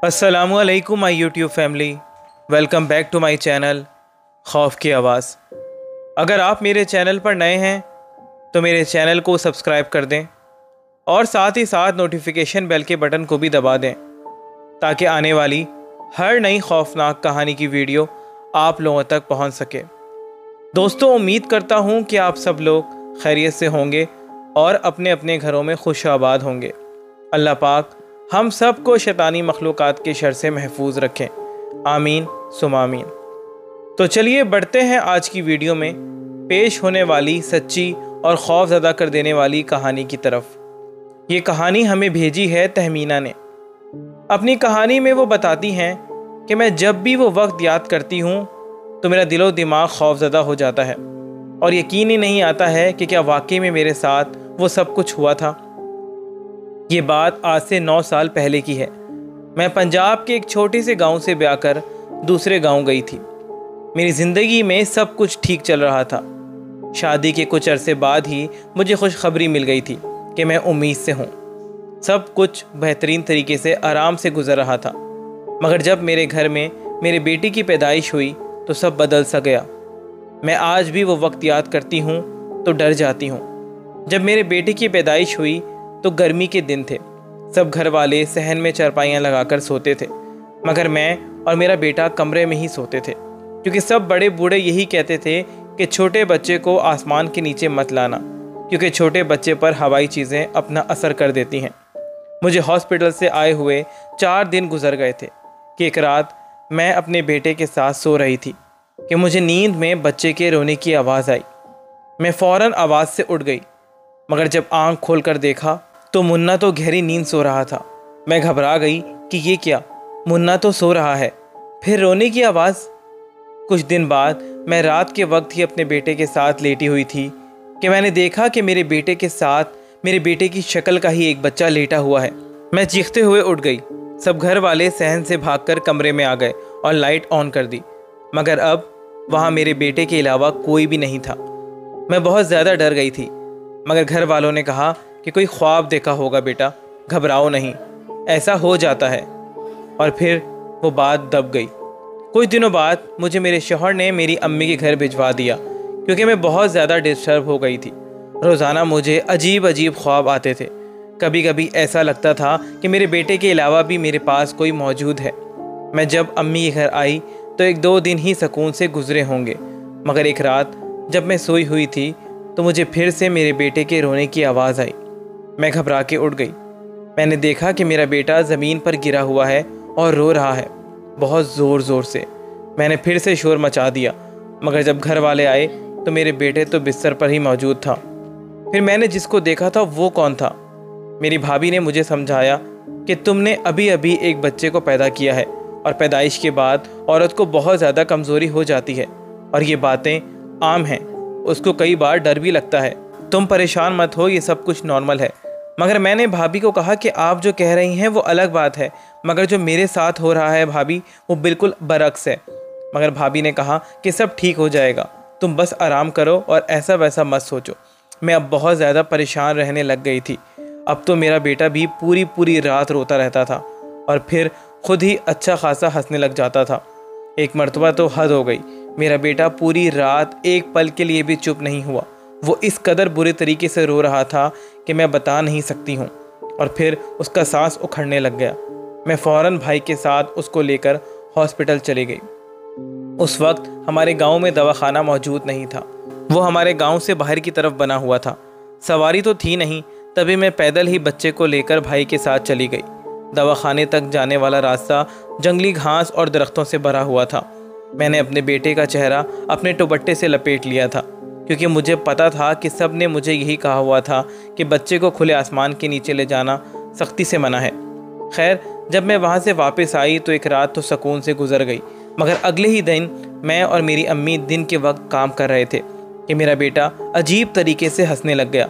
अस्सलामुअलैकुम my YouTube family, welcome back to my channel खौफ की आवाज़। अगर आप मेरे चैनल पर नए हैं तो मेरे चैनल को सब्सक्राइब कर दें और साथ ही साथ नोटिफिकेशन बेल के बटन को भी दबा दें ताकि आने वाली हर नई खौफनाक कहानी की वीडियो आप लोगों तक पहुंच सके। दोस्तों, उम्मीद करता हूं कि आप सब लोग खैरियत से होंगे और अपने अपने घरों में खुश आबाद होंगे। अल्लाह पाक हम सब को शैतानी मखलूक़ात के शर से महफूज रखें, आमीन सुम आमीन। तो चलिए बढ़ते हैं आज की वीडियो में पेश होने वाली सच्ची और खौफज़दा कर देने वाली कहानी की तरफ। ये कहानी हमें भेजी है तहमीना ने। अपनी कहानी में वो बताती हैं कि मैं जब भी वो वक्त याद करती हूँ तो मेरा दिलो दिमाग खौफज़दा हो जाता है और यकीन ही नहीं आता है कि क्या वाकई में मेरे साथ वो सब कुछ हुआ था। ये बात आज से 9 साल पहले की है। मैं पंजाब के एक छोटे से गांव से ब्याह कर दूसरे गांव गई थी। मेरी ज़िंदगी में सब कुछ ठीक चल रहा था। शादी के कुछ अरसे बाद ही मुझे खुशखबरी मिल गई थी कि मैं उम्मीद से हूँ। सब कुछ बेहतरीन तरीके से आराम से गुजर रहा था, मगर जब मेरे घर में मेरे बेटी की पैदाइश हुई तो सब बदल सा गया। मैं आज भी वो वक्त याद करती हूँ तो डर जाती हूँ। जब मेरे बेटे की पैदाइश हुई तो गर्मी के दिन थे। सब घर वाले सहन में चारपाइयाँ लगाकर सोते थे, मगर मैं और मेरा बेटा कमरे में ही सोते थे, क्योंकि सब बड़े बूढ़े यही कहते थे कि छोटे बच्चे को आसमान के नीचे मत लाना, क्योंकि छोटे बच्चे पर हवाई चीज़ें अपना असर कर देती हैं। मुझे हॉस्पिटल से आए हुए 4 दिन गुजर गए थे कि एक रात मैं अपने बेटे के साथ सो रही थी कि मुझे नींद में बच्चे के रोने की आवाज़ आई। मैं फ़ौरन आवाज़ से उठ गई, मगर जब आँख खोलकर देखा तो मुन्ना तो गहरी नींद सो रहा था। मैं घबरा गई कि ये क्या, मुन्ना तो सो रहा है, फिर रोने की आवाज़। कुछ दिन बाद मैं रात के वक्त ही अपने बेटे के साथ लेटी हुई थी कि मैंने देखा कि मेरे बेटे के साथ मेरे बेटे की शक्ल का ही एक बच्चा लेटा हुआ है। मैं चीखते हुए उठ गई। सब घर वाले सहन से भागकर कमरे में आ गए और लाइट ऑन कर दी, मगर अब वहाँ मेरे बेटे के अलावा कोई भी नहीं था। मैं बहुत ज़्यादा डर गई थी, मगर घर वालों ने कहा कि कोई ख्वाब देखा होगा बेटा, घबराओ नहीं, ऐसा हो जाता है। और फिर वो बात दब गई। कुछ दिनों बाद मुझे मेरे शौहर ने मेरी अम्मी के घर भिजवा दिया, क्योंकि मैं बहुत ज़्यादा डिस्टर्ब हो गई थी। रोज़ाना मुझे अजीब अजीब ख्वाब आते थे। कभी कभी ऐसा लगता था कि मेरे बेटे के अलावा भी मेरे पास कोई मौजूद है। मैं जब अम्मी के घर आई तो 1-2 दिन ही सुकून से गुजरे होंगे, मगर एक रात जब मैं सोई हुई थी तो मुझे फिर से मेरे बेटे के रोने की आवाज़ आई। मैं घबरा के उठ गई। मैंने देखा कि मेरा बेटा ज़मीन पर गिरा हुआ है और रो रहा है, बहुत ज़ोर ज़ोर से। मैंने फिर से शोर मचा दिया, मगर जब घर वाले आए तो मेरे बेटे तो बिस्तर पर ही मौजूद था। फिर मैंने जिसको देखा था वो कौन था? मेरी भाभी ने मुझे समझाया कि तुमने अभी अभी एक बच्चे को पैदा किया है और पैदाइश के बाद औरत को बहुत ज़्यादा कमज़ोरी हो जाती है और ये बातें आम हैं। उसको कई बार डर भी लगता है। तुम परेशान मत हो, ये सब कुछ नॉर्मल है। मगर मैंने भाभी को कहा कि आप जो कह रही हैं वो अलग बात है, मगर जो मेरे साथ हो रहा है भाभी, वो बिल्कुल बरअक्स है। मगर भाभी ने कहा कि सब ठीक हो जाएगा, तुम बस आराम करो और ऐसा वैसा मत सोचो। मैं अब बहुत ज़्यादा परेशान रहने लग गई थी। अब तो मेरा बेटा भी पूरी पूरी रात रोता रहता था और फिर खुद ही अच्छा खासा हंसने लग जाता था। एक मर्तबा तो हद हो गई, मेरा बेटा पूरी रात एक पल के लिए भी चुप नहीं हुआ। वो इस कदर बुरे तरीके से रो रहा था कि मैं बता नहीं सकती हूँ। और फिर उसका सांस उखड़ने लग गया। मैं फ़ौरन भाई के साथ उसको लेकर हॉस्पिटल चली गई। उस वक्त हमारे गांव में दवाखाना मौजूद नहीं था। वो हमारे गांव से बाहर की तरफ बना हुआ था। सवारी तो थी नहीं, तभी मैं पैदल ही बच्चे को लेकर भाई के साथ चली गई। दवाखाने तक जाने वाला रास्ता जंगली घास और दरख्तों से भरा हुआ था। मैंने अपने बेटे का चेहरा अपने दुपट्टे से लपेट लिया था, क्योंकि मुझे पता था कि सब ने मुझे यही कहा हुआ था कि बच्चे को खुले आसमान के नीचे ले जाना सख्ती से मना है। खैर, जब मैं वहाँ से वापस आई तो एक रात तो सुकून से गुजर गई, मगर अगले ही दिन मैं और मेरी अम्मी दिन के वक्त काम कर रहे थे कि मेरा बेटा अजीब तरीके से हंसने लग गया।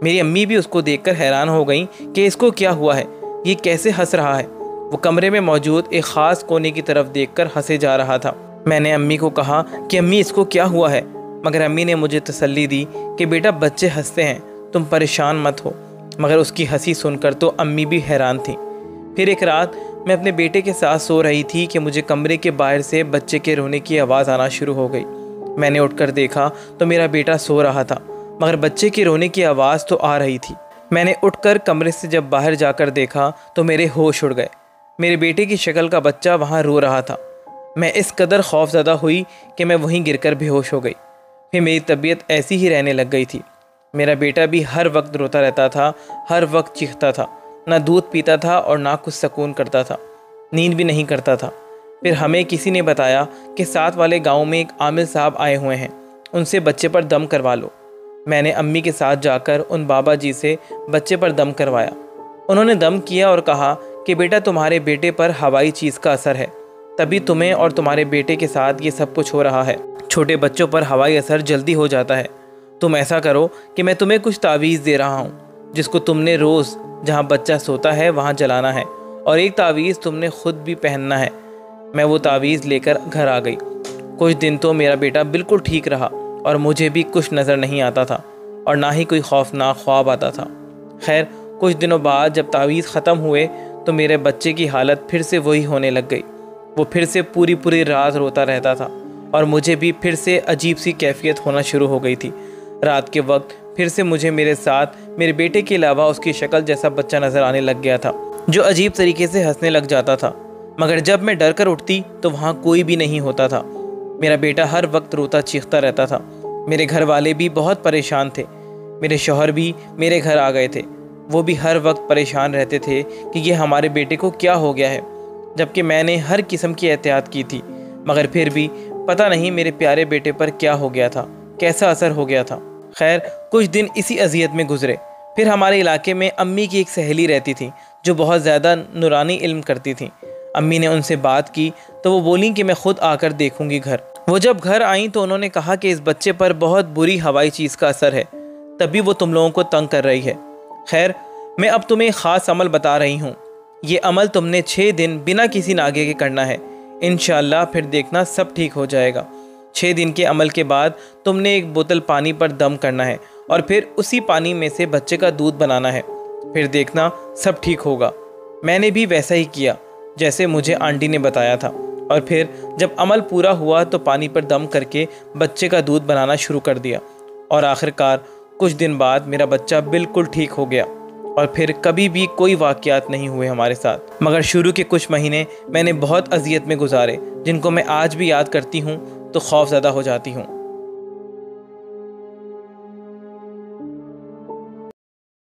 मेरी अम्मी भी उसको देखकर हैरान हो गई कि इसको क्या हुआ है, ये कैसे हंस रहा है। वो कमरे में मौजूद एक ख़ास कोने की तरफ देखकर हंसे जा रहा था। मैंने अम्मी को कहा कि अम्मी इसको क्या हुआ है, मगर अम्मी ने मुझे तसल्ली दी कि बेटा बच्चे हंसते हैं, तुम परेशान मत हो। मगर उसकी हंसी सुनकर तो अम्मी भी हैरान थी। फिर एक रात मैं अपने बेटे के साथ सो रही थी कि मुझे कमरे के बाहर से बच्चे के रोने की आवाज़ आना शुरू हो गई। मैंने उठकर देखा तो मेरा बेटा सो रहा था, मगर बच्चे के रोने की आवाज़ तो आ रही थी। मैंने उठकर कमरे से जब बाहर जाकर देखा तो मेरे होश उड़ गए। मेरे बेटे की शक्ल का बच्चा वहाँ रो रहा था। मैं इस कदर खौफज़दा हुई कि मैं वहीं गिरकर बेहोश हो गई। फिर मेरी तबीयत ऐसी ही रहने लग गई थी। मेरा बेटा भी हर वक्त रोता रहता था, हर वक्त चीखता था, ना दूध पीता था और ना कुछ सुकून करता था, नींद भी नहीं करता था। फिर हमें किसी ने बताया कि साथ वाले गांव में एक आमिर साहब आए हुए हैं, उनसे बच्चे पर दम करवा लो। मैंने अम्मी के साथ जाकर उन बाबा जी से बच्चे पर दम करवाया। उन्होंने दम किया और कहा कि बेटा तुम्हारे बेटे पर हवाई चीज़ का असर है, तभी तुम्हें और तुम्हारे बेटे के साथ ये सब कुछ हो रहा है। छोटे बच्चों पर हवाई असर जल्दी हो जाता है। तुम ऐसा करो कि मैं तुम्हें कुछ तावीज़ दे रहा हूँ, जिसको तुमने रोज़ जहाँ बच्चा सोता है वहाँ जलाना है, और एक तावीज़ तुमने खुद भी पहनना है। मैं वो तावीज़ लेकर घर आ गई। कुछ दिन तो मेरा बेटा बिल्कुल ठीक रहा और मुझे भी कुछ नज़र नहीं आता था और ना ही कोई खौफनाक ख्वाब आता था। खैर, कुछ दिनों बाद जब तावीज़ ख़त्म हुए तो मेरे बच्चे की हालत फिर से वही होने लग गई। वो फिर से पूरी पूरी रात रोता रहता था और मुझे भी फिर से अजीब सी कैफियत होना शुरू हो गई थी। रात के वक्त फिर से मुझे मेरे साथ मेरे बेटे के अलावा उसकी शक्ल जैसा बच्चा नज़र आने लग गया था, जो अजीब तरीके से हंसने लग जाता था। मगर जब मैं डर कर उठती तो वहाँ कोई भी नहीं होता था। मेरा बेटा हर वक्त रोता चीखता रहता था। मेरे घर वाले भी बहुत परेशान थे। मेरे शौहर भी मेरे घर आ गए थे। वो भी हर वक्त परेशान रहते थे कि ये हमारे बेटे को क्या हो गया है, जबकि मैंने हर किस्म की एहतियात की थी, मगर फिर भी पता नहीं मेरे प्यारे बेटे पर क्या हो गया था, कैसा असर हो गया था। खैर, कुछ दिन इसी अजियत में गुजरे। फिर हमारे इलाके में अम्मी की एक सहेली रहती थी जो बहुत ज़्यादा नूरानी इल्म करती थी। अम्मी ने उनसे बात की तो वो बोली कि मैं ख़ुद आकर देखूंगी घर। वो जब घर आई तो उन्होंने कहा कि इस बच्चे पर बहुत बुरी हवाई चीज़ का असर है, तभी वो तुम लोगों को तंग कर रही है। खैर, मैं अब तुम्हें ख़ास अमल बता रही हूँ। ये अमल तुमने 6 दिन बिना किसी नागे के करना है। इंशाअल्लाह फिर देखना सब ठीक हो जाएगा। 6 दिन के अमल के बाद तुमने एक बोतल पानी पर दम करना है और फिर उसी पानी में से बच्चे का दूध बनाना है। फिर देखना सब ठीक होगा। मैंने भी वैसा ही किया जैसे मुझे आंटी ने बताया था, और फिर जब अमल पूरा हुआ तो पानी पर दम करके बच्चे का दूध बनाना शुरू कर दिया, और आखिरकार कुछ दिन बाद मेरा बच्चा बिल्कुल ठीक हो गया और फिर कभी भी कोई वाक़यात नहीं हुए हमारे साथ। मगर शुरू के कुछ महीने मैंने बहुत अजियत में गुजारे, जिनको मैं आज भी याद करती हूँ तो खौफज़दा हो जाती हूँ।